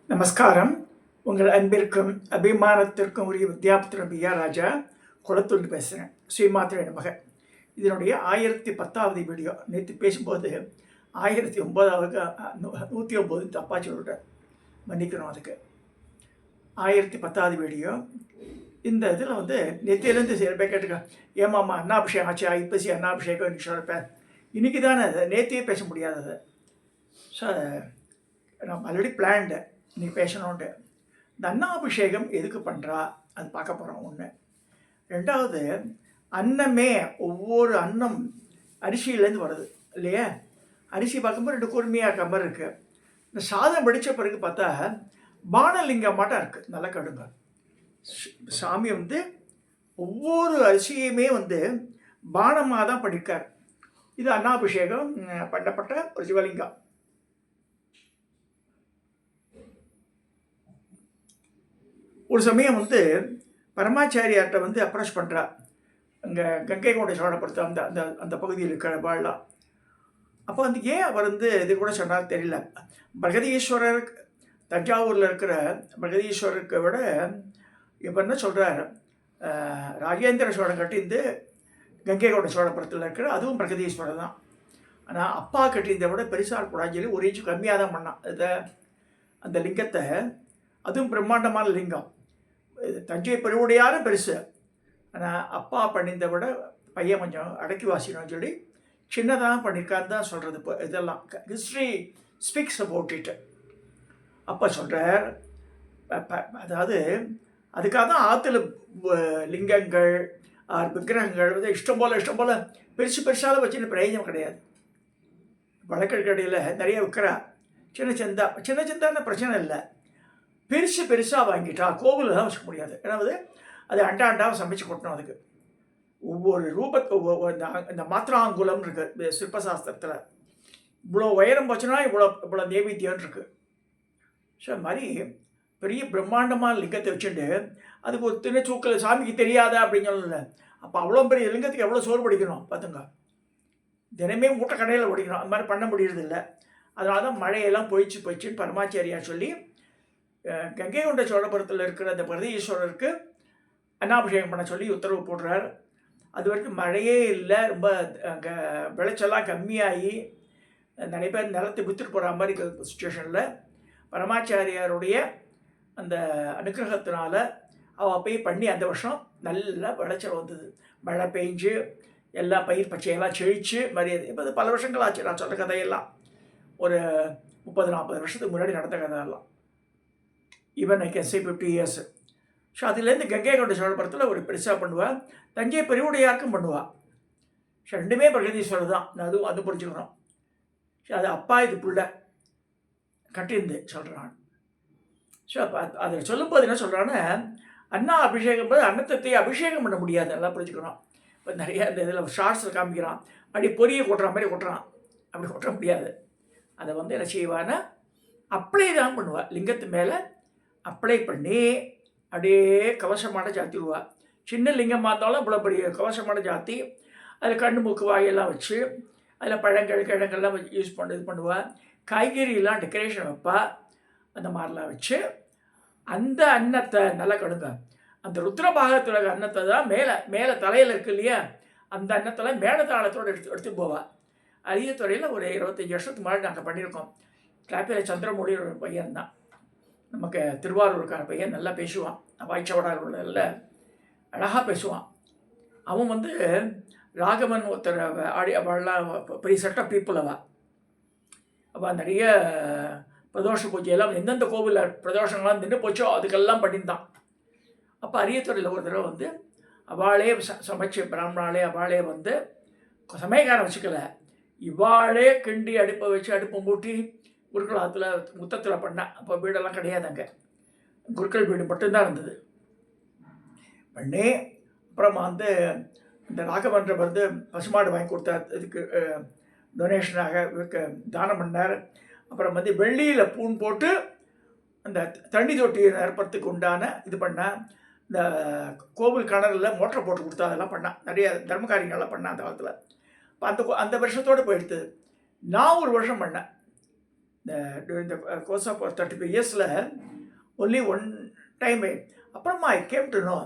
நமஸ்காரம். உங்கள் அன்பிற்கும் அபிமானத்திற்கும் உரிய வித்யாபுத்திரன் பி ஆர் ராஜா குளத்துண்டு பேசுகிறேன். ஸ்ரீமாத்திரை நமக. இதனுடைய 1010வது வீடியோ. நேற்று பேசும்போது 1009வது 109 தப்பாக சொல்லிட்டேன், மன்னிக்கணும். அதுக்கு 1010வது வீடியோ. இந்த இதில் நேற்றிலேருந்து சில பேர் கேட்டுக்க, ஏமாம்மா அன்னாபிஷேகம் ஆச்சா, ஐப்பசி அன்னாபிஷேகம் இன்னைக்கு சொல்லிப்பேன். இன்றைக்கி தானே அதை நேற்றையே பேச முடியாதது. ஸோ நம்ம ஆல்ரெடி பிளான்டு இன்றைக்கி பேசணுன்ட்டு. இந்த அன்னாபிஷேகம் எதுக்கு பண்ணுறா அது பார்க்க போகிறோம். ஒன்று. ரெண்டாவது, அன்னமே ஒவ்வொரு அன்னம் அரிசியிலேருந்து வருது இல்லையா? அரிசி பார்க்கும்போது 2 கூர்மையாக இருக்க மாதிரி இருக்குது. இந்த சாதம் படித்த பிறகு பார்த்தா பானலிங்கம் மாட்டம் இருக்குது. நல்லா கடுங்க. சாமி ஒவ்வொரு அரிசியுமே பானமாக தான் படிக்கார். இது அன்னாபிஷேகம் பண்ணப்பட்ட ஒரு சிவலிங்கம். ஒரு சமயம் பரமாச்சாரியார்கிட்ட அப்ரோச் பண்ணுறா. அங்கே கங்கை கொண்ட சோழபுரத்து அந்த அந்த அந்த பகுதியில் இருக்கிற வாழலாம். அப்போ ஏன் அவர் இது கூட சொன்னார் தெரியல. பிரகதீஸ்வரர் தஞ்சாவூரில் இருக்கிற பிரகதீஸ்வரருக்கு விட இப்போ என்ன சொல்கிறார், ராஜேந்திர சோழன் கட்டிந்து கங்கை கொண்ட சோழபுரத்தில் இருக்கிற அதுவும் பிரகதீஸ்வரர் தான். ஆனால் அப்பா கட்டியிருந்த விட பெருசாக இருக்கக்கூடாதுன்னு சொல்லி ஒரு இன்ச்சு கம்மியாக தான் பண்ணான் இதை, அந்த லிங்கத்தை. அதுவும் பிரம்மாண்டமான லிங்கம். தஞ்சை பெருவுடையாரும் பெருசு. ஆனால் அப்பா பண்ணியிருந்த விட பையன் கொஞ்சம் அடக்கி வாசிக்கணும்னு சொல்லி சின்னதாக பண்ணியிருக்கான்னு தான் சொல்கிறது. இப்போ இதெல்லாம் ஹிஸ்ட்ரி ஸ்பீக்ஸ் அபவுட் இட். அப்போ சொல்கிறார், அதாவது அதுக்காக தான் ஆற்றுல லிங்கங்கள் விக்கிரகங்கள் இஷ்டம் போல் பெருசு பெருசாக வச்சுன்னு பிரயோஜனம் கிடையாது. வழக்கடியில் நிறைய விற்கிறா. சின்ன சின்னதான பிரச்சனை இல்லை. பெருசாக வாங்கிட்டா கோவில் தான் வச்சுக்க முடியாது. ஏன்னா அது அண்டாவை சமைச்சு கொட்டணும். அதுக்கு ஒவ்வொரு இந்த மாத்திராங்குலம் இருக்குது சிற்பசாஸ்திரத்தில். இவ்வளோ உயரம் போச்சுன்னா இவ்வளோ நைவேத்தியம் இருக்குது. ஸோ அது மாதிரி பெரிய பிரம்மாண்டமான லிங்கத்தை வச்சுட்டு அதுக்கு ஒரு தின சூக்கல் சாமிக்கு தெரியாதா அப்படின்னு சொல்லல. அப்போ அவ்வளோ பெரிய லிங்கத்துக்கு எவ்வளோ சோறு படிக்கணும் பார்த்துங்க. தினமே மூட்டை கடையில் படிக்கணும். அது மாதிரி பண்ண முடியறதில்ல. அதனால தான் மழையெல்லாம் போயிடுச்சுன்னு பரமாச்சாரியார் சொல்லி கங்கை கொண்ட சோழபுரத்தில் இருக்கிற அந்த பிரகதீஸ்வரருக்கு அன்னாபிஷேகம் பண்ண சொல்லி உத்தரவு போடுறார். அது வரைக்கும் மழையே இல்லை. ரொம்ப அங்கே விளைச்செல்லாம் கம்மியாகி நிறைய பேர் நிலத்தை விற்றுட்டு போகிற மாதிரி சுச்சுவேஷனில் பரமாச்சாரியாருடைய அந்த அனுகிரகத்தினால அவள் போய் பண்ணி அந்த வருஷம் நல்ல விளைச்சல் வந்தது. மழை பெஞ்சு எல்லா பயிர் பச்சையெல்லாம் செழித்து மரியாதை. இப்போ அது பல வருஷங்கள் ஆச்சு. நான் சொல்கிற கதையெல்லாம் ஒரு 30-40 வருஷத்துக்கு முன்னாடி நடந்த கதையெல்லாம். Even I can say 50 years. So அதுலேருந்து கங்கை கொண்ட சோழபுரத்தில் ஒரு பெருசாக பண்ணுவாள். தஞ்சை பெருவுடையாருக்கும் பண்ணுவாள். ஸோ ரெண்டுமே பிரகதீஸ்வரர் தான். அது புரிஞ்சுக்கணும். ஸோ அது அப்பா இது புள்ள கட்டியிருந்து சொல்கிறான். ஸோ அப்போ அதை சொல்லும்போது என்ன சொல்கிறான்னு, அன்னா அபிஷேகம் போது அன்னத்தை அபிஷேகம் பண்ண முடியாது. நல்லா புரிஞ்சுக்கணும். இப்போ நிறைய இந்த இதில் ஷார்ட்ஸில் காமிக்கிறான். அப்படி பொரிய கொட்டுற மாதிரி கொட்டுறான். அப்படி கொட்ட முடியாது. அதை என்ன செய்வான்னா அப்ளை தான் பண்ணுவாள். லிங்கத்து மேலே அப்ளை பண்ணி அப்படியே கவசமான ஜாத்திடுவா. சின்ன லிங்கமாக இருந்தாலும் இவ்வளோ பெரிய கவசமான ஜாத்தி. அதில் கண்ணு மூக்கு வாயெல்லாம் வச்சு அதில் பழங்கள் கிழங்கெல்லாம் யூஸ் இது பண்ணுவாள். காய்கறியெல்லாம் டெக்கரேஷன் வைப்பா. அந்த மாதிரிலாம் வச்சு அந்த அன்னத்தை நல்லா கடுங்க. அந்த ருத்ரபாகத்தில் அன்னத்தை தான் மேலே தலையில் இருக்கு இல்லையா, அந்த அன்னத்தில் மேலதாளத்தோடு எடுத்து போவாள். அரியத்துறையில் ஒரு 25 வருஷத்துக்கு முன்னாடி நாங்கள் பண்ணியிருக்கோம். கிளாப்பில் சந்திரமொழி ஒரு பையன் தான், நமக்கு திருவாரூருக்கார பையன். நல்லா பேசுவான். வாய்ச்சவடார் உள்ள அழகாக பேசுவான். அவன் ராகவன் ஒருத்தர் அவள்லாம் பெரிய செட் ஆஃப் பீப்புள். அவள் நிறைய பிரதோஷ பூஜையெல்லாம் எந்தெந்த கோவிலில் பிரதோஷங்கள்லாம் நின்று போச்சோ அதுக்கெல்லாம் பண்ணியிருந்தான். அப்போ அரியத்துறையில் ஒரு தடவை அவளே சமைச்சு பிராமணாலே அவளே சமயக்காரம் வச்சுக்கல, இவாளே கிண்டி அடுப்பை வச்சு அடுப்பை மூட்டி குருக்கள் ஆற்றுல முத்தத்தில் பண்ணேன். அப்போ வீடெல்லாம் கிடையாது. அங்கே குருக்கள் வீடு மட்டும்தான் இருந்தது. பண்ணி அப்புறமா இந்த ராகவன்ற பசுமாடு வாங்கி கொடுத்தார். இதுக்கு டொனேஷனாக தானம் பண்ணார். அப்புறம் வெள்ளியில் பூன் போட்டு அந்த தண்ணி தொட்டி நிரப்பத்துக்கு உண்டான இது பண்ணால், இந்த கோவில் கிணறுல மோட்டரை போட்டு கொடுத்தா அதெல்லாம் பண்ணால். நிறைய தர்மகாரியங்கள்லாம் பண்ணால் அந்த காலத்தில். இப்போ அந்த வருஷத்தோடு போயிடுது. நான் ஒரு வருஷம் பண்ணேன். during the course of 35 yearsல only one time அப்புறமா I came to know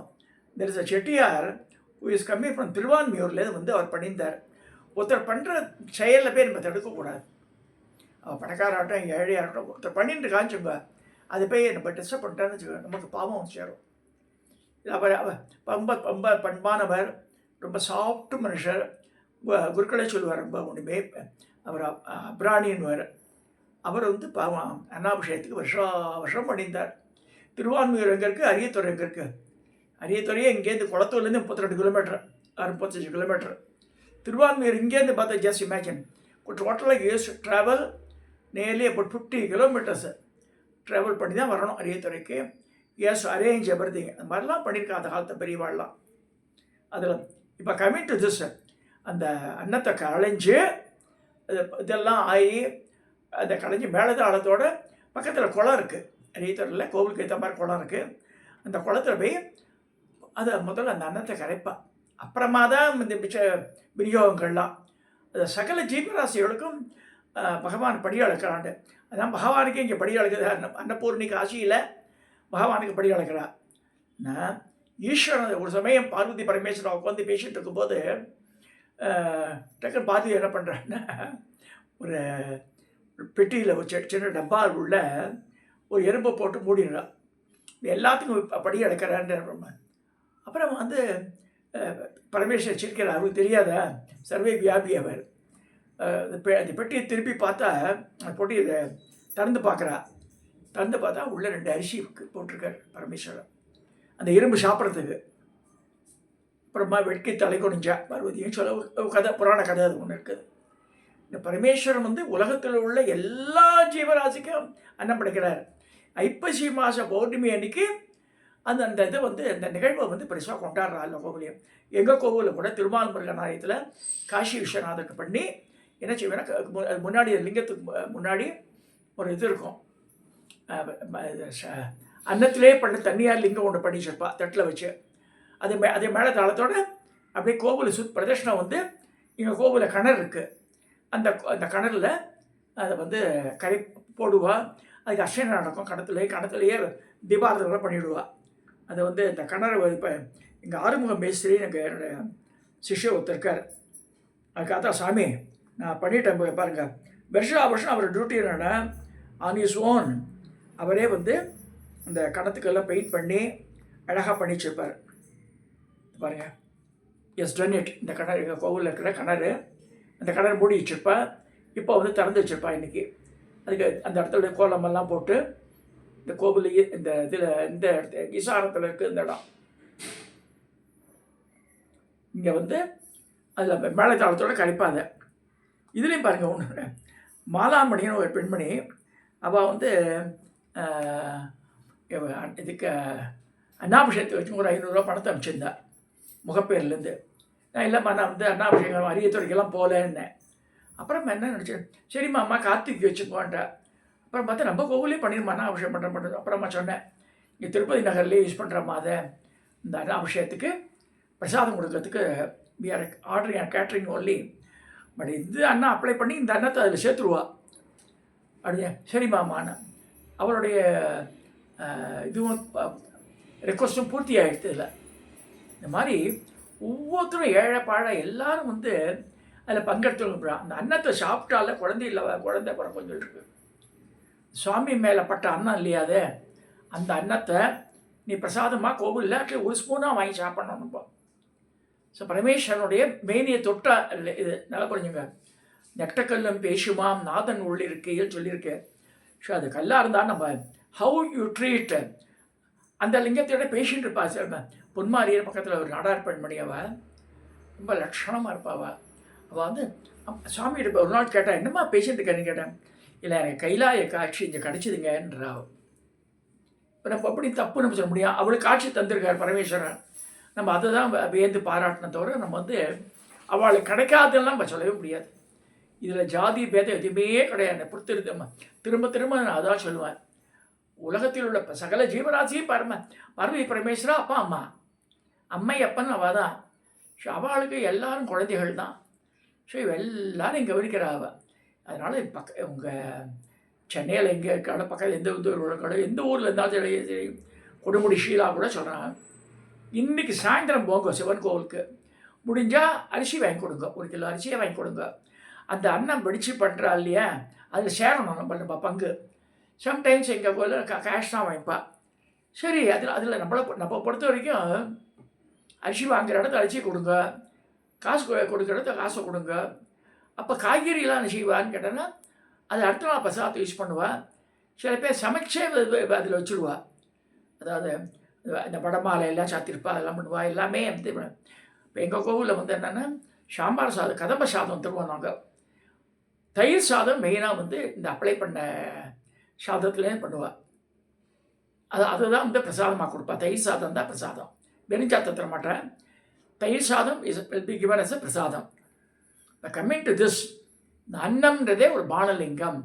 there is a Chettiar who is coming from திருவான்மியூர்லேருந்து வந்து அவர் பண்ணியிருந்தார். ஒருத்தர் பண்ணுற செயலில் போய் நம்ம தடுக்கக்கூடாது. அவன் பணக்காராகட்டும் ஏழையாகட்டும் ஒருத்தர் பண்ணிட்டு காமிச்சுங்க, அது போய் நம்ம டிஸ்டர்ப் பண்ணிட்டான்னு வச்சுக்கோங்க, நமக்கு பாவம் சேரும். அவர் ரொம்ப ரொம்ப பண்பானவர், ரொம்ப சாஃப்ட் மனுஷர். குருக்களே சொல்லுவார் ரொம்ப ஒன்றுமே. அவர் அப்ராணின்வார். அவர் வந்து பாவம் அன்னாபிஷேகத்துக்கு வருஷம் பண்ணியிருந்தார். திருவான்மியூர் எங்கே இருக்குது, அரியத்துறை எங்கே இருக்குது? அரியத்துறையே இங்கேருந்து குளத்தூர்லேருந்து 32 கிலோமீட்டர், 35 கிலோமீட்டர். திருவான்மியூர் இங்கேருந்து பார்த்தா ஜஸ்ட் இமேஜின் டோட்டலாக use travel nearly about 50 kilometres travel பண்ணி தான் வரணும் அரியத்துறைக்கு. எஸ் அரேஞ்ச் எவ்ரிதிங் அந்த மாதிரிலாம் பண்ணியிருக்காங்க அந்த காலத்தை பெரியவாள்லாம். அதில் இப்போ கமிங் டு திஸ், அந்த அன்னத்தை களைஞ்சு இதெல்லாம் ஆகி அந்த களைஞ்சி மேலதாளத்தோட பக்கத்தில் குளம் இருக்குது. அரியத்துறையில் கோவிலுக்கு ஏற்ற மாதிரி குளம் இருக்குது. அந்த குளத்தில் போய் அதை முதல்ல அந்த அன்னத்தை கரைப்பா. அப்புறமா தான் இந்த விநியோகங்கள்லாம் அது சகல ஜீவராசிகளுக்கும் பகவான் படி அளக்கிறாண்டு. அதான் பகவானுக்கு இங்கே படி அளக்குது. அன்னபூர்ணி காசியில் பகவானுக்கு படி அளக்கிறா. நான் ஈஸ்வரன் ஒரு சமயம் பார்வதி பரமேஸ்வரன் உட்காந்து பேசிகிட்டு இருக்கும்போது டக்குன்னு பார்வதி என்ன பண்ணுறான்னா, ஒரு பெட்டியில் ஒரு சின்ன டப்பா உள்ள ஒரு எறும்பை போட்டு மூடிடுறான். எல்லாத்துக்கும் படி அளக்கிறான்ற. அப்புறம் வந்து பரமேஸ்வரர் சிரிக்கிறார். அவருக்கு தெரியாதா, சர்வே வியாபி அவர். அந்த பெட்டியை திருப்பி பார்த்தா அந்த பொட்டியை திறந்து பார்க்குறா. திறந்து பார்த்தா உள்ளே 2 அரிசி போட்டிருக்கார் பரமேஸ்வரன் அந்த எறும்பு சாப்பிட்றதுக்கு. அப்புறமா வெட்கி தலை குனிஞ்சா பார்வதியும் சொல்ல ஒரு கதை, புராண கதை அது ஒன்று இருக்குது. இந்த பரமேஸ்வரன் வந்து உலகத்தில் உள்ள எல்லா ஜீவராசிக்கும் அன்னம் படைக்கிறார். ஐப்பசி மாத பௌர்ணமி அன்னைக்கு அந்த இதை வந்து அந்த நிகழ்வை வந்து பெருசாக கொண்டாடுறா எல்லா கோவிலையும். எங்கள் கோவிலில் கூட திருமால் முருகன் ஆலயத்தில் காசி விஸ்வநாதருக்கு பண்ணி என்ன செய்வேன்னா, அது முன்னாடி லிங்கத்துக்கு முன்னாடி ஒரு இது இருக்கும், அன்னத்திலே பண்ண தண்ணியார் லிங்கம் ஒன்று பண்ணி வச்சிருப்பா தட்டில் வச்சு. அதே மேலே தாளத்தோடு அப்படியே கோவில் பிரதர்ஷனம் வந்து எங்கள் கோவிலில் கிணறு இருக்குது. அந்த கிணறுல அதை வந்து கரை போடுவா. அதுக்கு அர்ச்சனை நடக்கும். கிணத்துலேயே தீபாரதனை பண்ணிவிடுவா. அதை வந்து இந்த கிணறு இப்போ எங்கள் ஆறுமுக மேஸ்திரி என்னுடைய சிஷ்ய ஒருத்தருக்கார். அதுக்காக தான் சாமி நான் பண்ணிட்டேன் பாருங்கள். வருஷம் அவர் டியூட்டி என்னென்னா ஆன் இஸ் ஓன் அவரே வந்து அந்த கணத்துக்கெல்லாம் பெயிண்ட் பண்ணி அழகாக பண்ணி வச்சுருப்பார் பாருங்கள். Yes done it. இந்த கிணறு எங்கள் கோவிலில் இருக்கிற கிணறு, அந்த கிணறு மூடி வச்சுருப்பா. இப்போ வந்து திறந்து வச்சுருப்பா இன்றைக்கி. அதுக்கு அந்த இடத்துல கோலமெல்லாம் போட்டு இந்த கோவிலையே இந்த இதில் இந்த இடத்துல ஈசானத்தில் இருக்குது இந்த இடம். இங்கே வந்து அதில் மேலத்தாளத்தோடு கழிப்பாங்க. இதுலேயும் பாருங்கள் ஒன்று, மாலாமணின்னு ஒரு பெண்மணி, அவள் வந்து இதுக்கு அன்னாபிஷேகத்தை வச்சு ஒரு 500 ரூபா பணத்தை அனுப்பிச்சிருந்தா முகப்பேர்லேருந்து. நான் இல்லைம்மா நான் வந்து அன்னாபிஷேகம் அரியத்துறைக்கெல்லாம் போகலன்னேன். அப்புறம் என்ன நினச்சேன், சரிம்மா அம்மா கார்த்திக் வச்சுக்கோன்ட்டா. அப்புறம் பார்த்தா நம்ம கோவிலே பண்ணிடுமா அன்னாபிஷேகம் பண்ணுறது. அப்புறமா சொன்னேன், இங்கே திருப்பதி நகர்லேயே யூஸ் பண்ணுறம்மா அதை இந்த அன்னாபிஷேகத்துக்கு பிரசாதம் கொடுக்கறதுக்கு we are ordering catering only. But இது அண்ணா அப்ளை பண்ணி இந்த அன்னத்தை அதில் சேர்த்துருவா அப்படியே. சரிம்மாம்மாண்ணா அவளுடைய இதுவும் ரெக்வஸ்ட்டும் பூர்த்தி ஆகிடுது. இல்லை இந்த மாதிரி ஒவ்வொருத்தரும் ஏழை பாழை எல்லாரும் வந்து அதில் பங்கெடுத்து அந்த அன்னத்தை சாப்பிட்டால குழந்தை பிறக்கும் சொல்லிருக்கு. சுவாமி மேலே பட்ட அன்னம் இல்லையாதே, அந்த அன்னத்தை நீ பிரசாதமாக கோவிலில் அட்லீஸ்ட் ஒரு ஸ்பூனாக வாங்கி சாப்பிட்ணும். இப்போ ஸோ பரமேஸ்வரனுடைய மேனியை தொட்டா இல்லை இது நல்லா புரிஞ்சுங்க. நெட்டக்கல்லும் பேசுமாம் நாதன் உள்ளிருக்கையில் சொல்லியிருக்கேன். ஸோ அது கல்லாக இருந்தால் நம்ம ஹவு யூ ட்ரீட் அந்த லிங்கத்தோட பேஷண்ட் இருப்பா. சார் பொன்மாரியர் பக்கத்தில் ஒரு நாடார் பெண்மணி அவள் ரொம்ப லட்சணமாக இருப்பாள். அவள் வந்து சுவாமிகிட்ட ஒரு நாள் கேட்டால் என்னம்மா பேஷண்ட் இருக்கான்னு கேட்டேன். இல்லை எனக்கு கைலாய காட்சி இங்கே கிடச்சிதுங்கன்றா. இப்போ நம்ம அப்படி தப்பு நம்ம சொல்ல முடியும். அவளுக்கு காட்சி தந்திருக்கார் பரமேஸ்வரன். நம்ம அதை தான் வியந்து பாராட்டின தவிர நம்ம வந்து அவளுக்கு கிடைக்காதெல்லாம் நம்ம சொல்லவே முடியாது. இதில் ஜாதி பேதம் எதுவுமே கிடையாது. திரும்ப திரும்ப நான் அதான் சொல்லுவேன். உலகத்தில் உள்ள சகல ஜீவராசியும் பார்வதி பரமேஸ்வரா அப்பா அம்மா, அம்மை அப்பன் அவள் தான். ஸோ அவளுக்கு எல்லாரும் குழந்தைகள் தான். ஸோ எல்லாரும் கவனிக்கிறா அவள். அதனால் உங்கள் சென்னையில் எங்கே இருக்காலும் பக்கத்தில் எந்த ஊரில் இருக்காலும் எந்த ஊரில் இருந்தாலும் சரி கொடுமுடி ஷீலா கூட சொல்கிறாங்க, இன்றைக்கி சாயந்தரம் போங்க சிவன் கோவிலுக்கு, முடிஞ்சால் அரிசி வாங்கி கொடுங்க, 1 கிலோ அரிசியை வாங்கி கொடுங்க. அந்த அன்னம் வெடிச்சு பண்ணுறா இல்லையா, அதில் சேரணும் நம்ம பங்கு. சம்டைம்ஸ் எங்கள் கோயிலில் கேஷ் தான் வாங்கிப்பா. சரி, அதில் நம்ம பொறுத்த வரைக்கும் அரிசி வாங்குகிற இடத்துல அரிசி கொடுங்க, காசு கொடுக்குற இடத்துல காசை கொடுங்க. அப்போ காய்கறிலாம் என்ன செய்வான்னு கேட்டேன்னா, அது அடுத்த நாள் பிரசாதத்தை யூஸ் பண்ணுவாள். சில பேர் சமைச்சே அதில் வச்சுடுவா. அதாவது இந்த வடமாலை எல்லாம் சாத்திருப்பா, அதெல்லாம் பண்ணுவாள். எல்லாமே வந்து இப்போ எங்கள் கோவிலில் வந்து என்னென்னா சாம்பார் சாதம், கதம்ப சாதம் தருவோம் நாங்கள். தயிர் சாதம் மெயினாக வந்து இந்த அப்ளை பண்ண சாதத்துலேயே பண்ணுவாள். அதுதான் வந்து பிரசாதமாக கொடுப்பா. தயிர் சாதம் தான் பிரசாதம், வெறுஞ்சாத்தம் தர மாட்டேன். தயிர் சாதம் will be given as a பிரசாதம். இப்போ கம்மிங் டு திஸ், இந்த அன்னம்ன்றதே ஒரு பானலிங்கம்.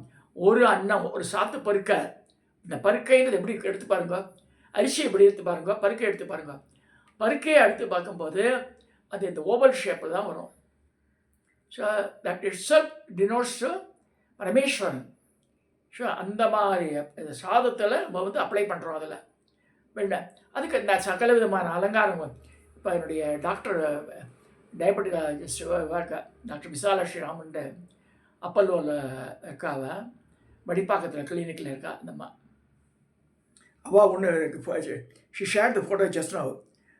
ஒரு அன்னம், ஒரு சாத்து பருக்கை. இந்த பருக்கைன்றது எப்படி எடுத்து பாருங்க, அரிசி எப்படி எடுத்து பாருங்க, பருக்கை எடுத்து பாருங்க. பருக்கையை எடுத்து பார்க்கும்போது அது இந்த ஓவல் ஷேப்பில் தான் வரும். So that it self denotes to Parameswaran. So அந்த மாதிரி இந்த சாதத்தில் நம்ம வந்து அப்ளை பண்ணுறோம். அதில் வேண்டாம், அதுக்கு இந்த சகல விதமான அலங்காரம். இப்போ என்னுடைய டாக்டர் டயபெட்டிக் டாக்டர் விசாலா ஸ்ரீராமன்ட்டு அப்பல்லோவில் இருக்காவ, மடிப்பாக்கத்தில் கிளினிக்கில் இருக்கா. அந்தம்மா அவள் ஒன்று she share the photo just now.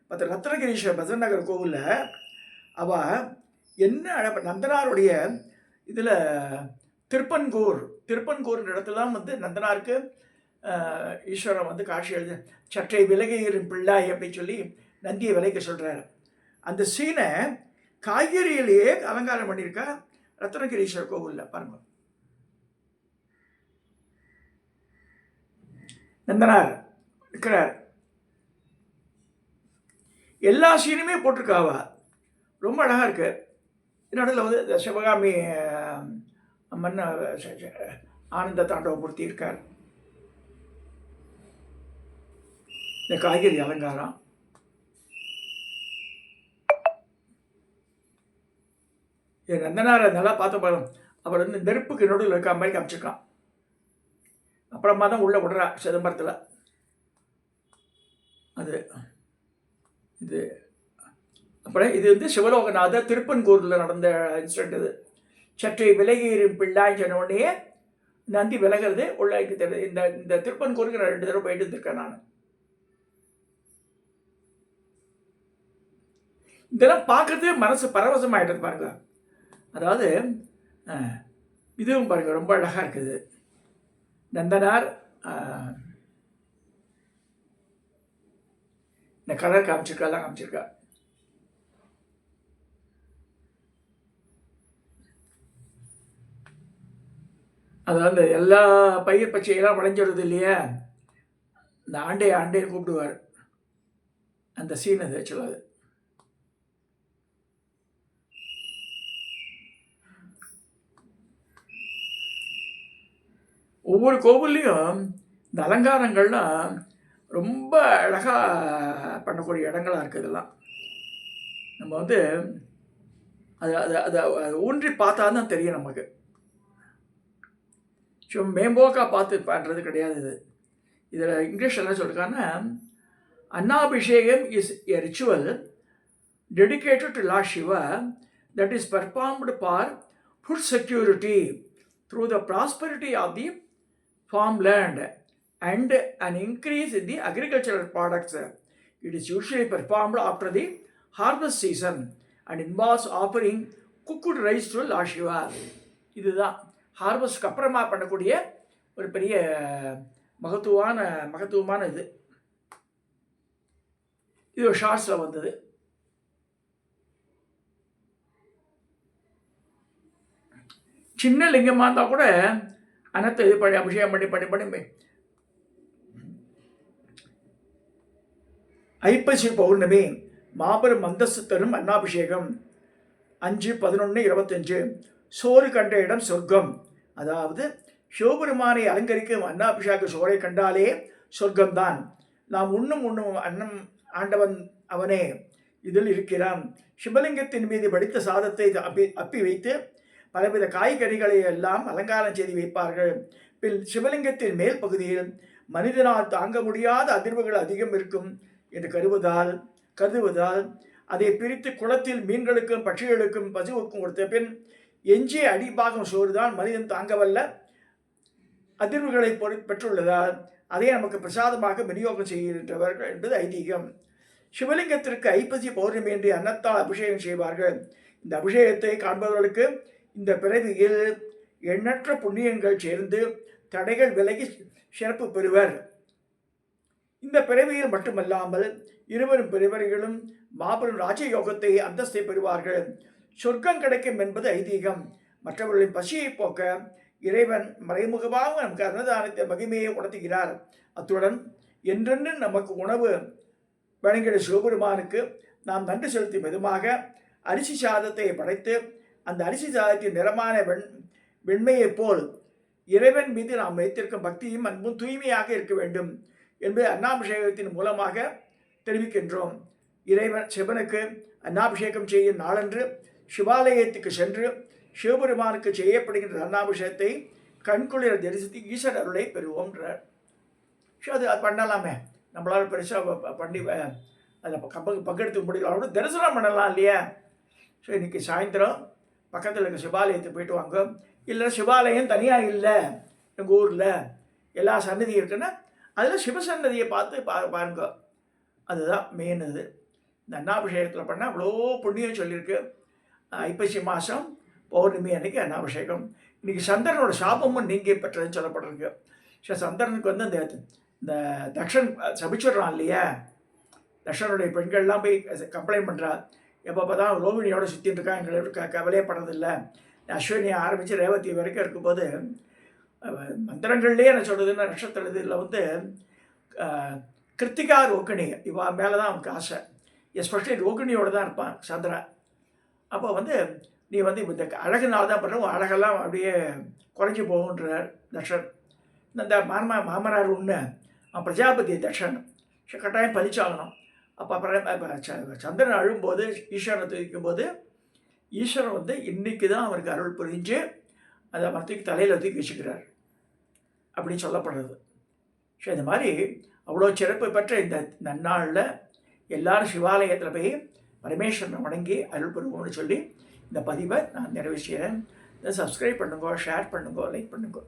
மற்ற ரத்னகிரீஸ்வரர் பெசன்ட் நகர் கோவிலில் அவள் என்ன நந்தனாருடைய இதில் திருப்பன்கூர் இடத்துல தான் வந்து நந்தனாருக்கு ஈஸ்வரன் வந்து காட்சி எழுது, சற்றை விலகியின் பிள்ளாய் அப்படின்னு சொல்லி நந்தியை விலைக்க சொல்கிறாரு. அந்த சீனை காய்கறியிலேயே அலங்காரம் பண்ணியிருக்கா ரத்னகிரீஸ்வரர் கோவிலில் பாருங்க. நந்தனார் இருக்கிறார், எல்லா சீனுமே போட்டிருக்காவா, ரொம்ப அழகாக இருக்கு. நடுவில் வந்து சிவகாமி அம்மன் ஆனந்த தாண்டவமூர்த்தி இருக்கார். இந்த காய்கறி அலங்காரம் என் நந்தனாரை நல்லா பார்த்து பாருங்க. அவர் வந்து நெருப்புக்கு நடுவில் இருக்க மாதிரி காமிச்சிருக்கான். அப்புறமா தான் உள்ளே விடுறா சிதம்பரத்தில். அது இது அப்புறம் இது வந்து சிவலோகநாதர் திருப்பன்கூரில் நடந்த இன்சிடென்ட். இது சற்றை விலகிரும் பிள்ளாய் சொன்ன உடனே நந்தி விலகிறது உள்ள தெரியுது. இந்த திருப்பன்கூருக்கு நான் 2 தடவை போயிட்டு இருந்திருக்கேன் நான். இதெல்லாம் பார்க்கறது மனசு பரவசமாயிட்டது பாருங்க. அதாவது இதுவும் பாருங்க ரொம்ப அழகாக இருக்குது. நந்தனார் இந்த கலர் காமிச்சிருக்கா, காமிச்சிருக்கா. அதாவது எல்லா பயிர் பச்சையெல்லாம் விளைஞ்சிடுறது இல்லையா, இந்த ஆண்டையை கூப்பிடுவார். அந்த சீன் அது ஆக்சுவலாக. ஒவ்வொரு கோவில்லையும் இந்த அலங்காரங்கள்லாம் ரொம்ப அழகாக பண்ணக்கூடிய இடங்களாக இருக்குது. இதெல்லாம் நம்ம வந்து அதை ஊன்றி பார்த்தா தான் தெரியும் நமக்கு. ஸோ மேம்போக்காக பார்த்து பண்ணுறது கிடையாது இது. இதில் இங்கிலீஷ் என்ன சொல்லியிருக்காங்கன்னா, Annabhishekam is a ritual dedicated to lord Shiva that is performed for food security through the prosperity of the farmland and an increase in the agricultural products. It is usually performed after the harvest season and involves offering cooked rice to Lord Shiva. இதுதான் ஹார்வெஸ்ட்க்கு அப்புறமா பண்ணக்கூடிய ஒரு பெரிய மகத்துவமான இது. இது ஒரு ஷார்ட்ஸில் வந்தது. சின்ன லிங்கமாக இருந்தால் கூட அனத்தை இது பண்ணி அபிஷேகம் பண்ணி ஐப்பசி பௌர்ணமி மாபெரும் அந்தஸ்து தரும் அன்னாபிஷேகம் 5/11/25. சோறு கண்ட இடம் சொர்க்கம். அதாவது சிவபெருமானை அலங்கரிக்கும் அன்னாபிஷேக சோறை கண்டாலே சொர்க்கம்தான். நாம் உண்ணும் அன்னம் ஆண்டவன் அவனே இதில் இருக்கிறான். சிவலிங்கத்தின் மீது வடித்த சாதத்தை அப்பி வைத்து பலவித காய்கறிகளை எல்லாம் அலங்காரம் செய்து வைப்பார்கள். பின் சிவலிங்கத்தின் மேல் பகுதியில் மனிதனால் தாங்க முடியாத அதிர்வுகள் அதிகம் இருக்கும் என்று கருதுவதால் அதை பிரித்து குளத்தில் மீன்களுக்கும் பட்சிகளுக்கும் பசுவுக்கும் கொடுத்த பின் எஞ்சிய அடிபாகம் சோறுதான் மனிதன் தாங்கவல்ல அதிர்வுகளை பெற்றுள்ளதால் அதை நமக்கு பிரசாதமாக விநியோகம் செய்கின்றவர்கள் என்பது ஐதீகம். சிவலிங்கத்திற்கு ஐப்பசி பௌர்ணமி என்று அன்னத்தால் அபிஷேகம் செய்வார்கள். இந்த அபிஷேகத்தை காண்பவர்களுக்கு இந்த பிறவியில் எண்ணற்ற புண்ணியங்கள் சேர்ந்து தடைகள் விலகி சிறப்பு பெறுவர். இந்த பிறவியில் மட்டுமல்லாமல் இருவரும் பிறவர்களும் மாபெரும் ராஜயோகத்தை அந்தஸ்தை பெறுவார்கள். சொர்க்கம் கிடைக்கும் என்பது ஐதீகம். மற்றவர்களின் பசியை போக்க இறைவன் மறைமுகமாக நமக்கு அன்னதானத்தின் மகிமையை உணர்த்துகிறார். அத்துடன் என்றென்று நமக்கு உணவு வழங்கிட சிவபெருமானுக்கு நாம் நன்றி செலுத்தும் விதமாக அரிசி சாதத்தை படைத்து அந்த அரிசி சாதத்தின் நிறமான வெண்மையைப் போல் இறைவன் மீது நாம் வைத்திருக்கும் பக்தியும் அன்பும் தூய்மையாக இருக்க வேண்டும் என்பது அன்னாபிஷேகத்தின் மூலமாக தெரிவிக்கின்றோம். இறைவன் சிவனுக்கு அன்னாபிஷேகம் செய்யும் நாளன்று சிவாலயத்துக்கு சென்று சிவபெருமானுக்கு செய்யப்படுகின்ற அன்னாபிஷேகத்தை கண்குளிர தரிசித்து ஈஸ்வர அருளை பெறுவோம்ன்றார். அது பண்ணலாமே, நம்மளால் பெருசாக பண்ணி அதில் பங்கெடுத்துக்க முடியல, அவரோட தரிசனம் பண்ணலாம் இல்லையா? ஸோ இன்றைக்கி சாயந்தரம் பக்கத்தில் இருக்க சிவாலயத்துக்கு போயிட்டு வாங்க. இல்லை சிவாலயம் தனியாக இல்லை, எங்கள் ஊரில் எல்லா சன்னதி இருக்குன்னா அதில் சிவசன்னதியை பார்த்து பாருங்க. அதுதான் மெயின். இது இந்த அன்னாபிஷேகத்தில் பண்ணால் அவ்வளோ புண்ணியம் சொல்லியிருக்கு. ஐப்பசி மாதம் பௌர்ணமி அன்னைக்கு அன்னாபிஷேகம். இன்றைக்கி சந்திரனோட சாபமும் நீங்கி பெற்றதுன்னு சொல்லப்படுறதுக்கு. ஸோ சந்திரனுக்கு வந்து இந்த தக்ஷன் சபிச்சிடுறான் இல்லையா? தக்ஷனுடைய பெண்கள்லாம் போய் கம்ப்ளைண்ட் பண்ணுறா, எப்போ பார்த்தா ரோகிணியோட சுற்றின்னு இருக்கா, எங்களுக்கு கவலையப்படுறதில்லை. அஸ்வினி ஆரம்பித்து ரேவதி வரைக்கும் இருக்கும்போது மந்திரங்கள்லேயே என்ன சொல்கிறதுன்னா நட்சத்திர இதில் வந்து கிருத்திகா ரோகிணி இவா மேலே தான் அவனுக்கு ஆசை. எஸ்பெஷலி ரோகிணியோடு தான் இருப்பான் சந்திரன். அப்போ வந்து நீ வந்து இந்த அழகுனால தான் பண்ணுற அழகெல்லாம் அப்படியே குறைஞ்சி போகுன்றார் தக்ஷன். இந்த மாமனார் ஒன்று அவன் பிரஜாபதி தக்ஷன் கட்டாயம் பலிச்சாகணும். அப்போ அப்புறம் சந்திரன் அழும்போது ஈஸ்வரனை தூக்கும்போது ஈஸ்வரன் வந்து இன்றைக்கி தான் அவருக்கு அருள் புரிஞ்சு அதை அவன் தூக்கி தலையில் தூக்கி வச்சுக்கிறார் அப்படின்னு சொல்லப்படுறது. ஸோ இந்த மாதிரி அவ்வளோ சிறப்பு பெற்ற இந்த நன்னாளில் எல்லாரும் சிவாலயத்தில் போய் பரமேஸ்வரனை வணங்கி அருள் பெறுவோம்னு சொல்லி இந்த பதிவை நான் நிறைவு செய்கிறேன். இதை சப்ஸ்கிரைப் பண்ணுங்க, ஷேர் பண்ணுங்க, லைக் பண்ணுங்க.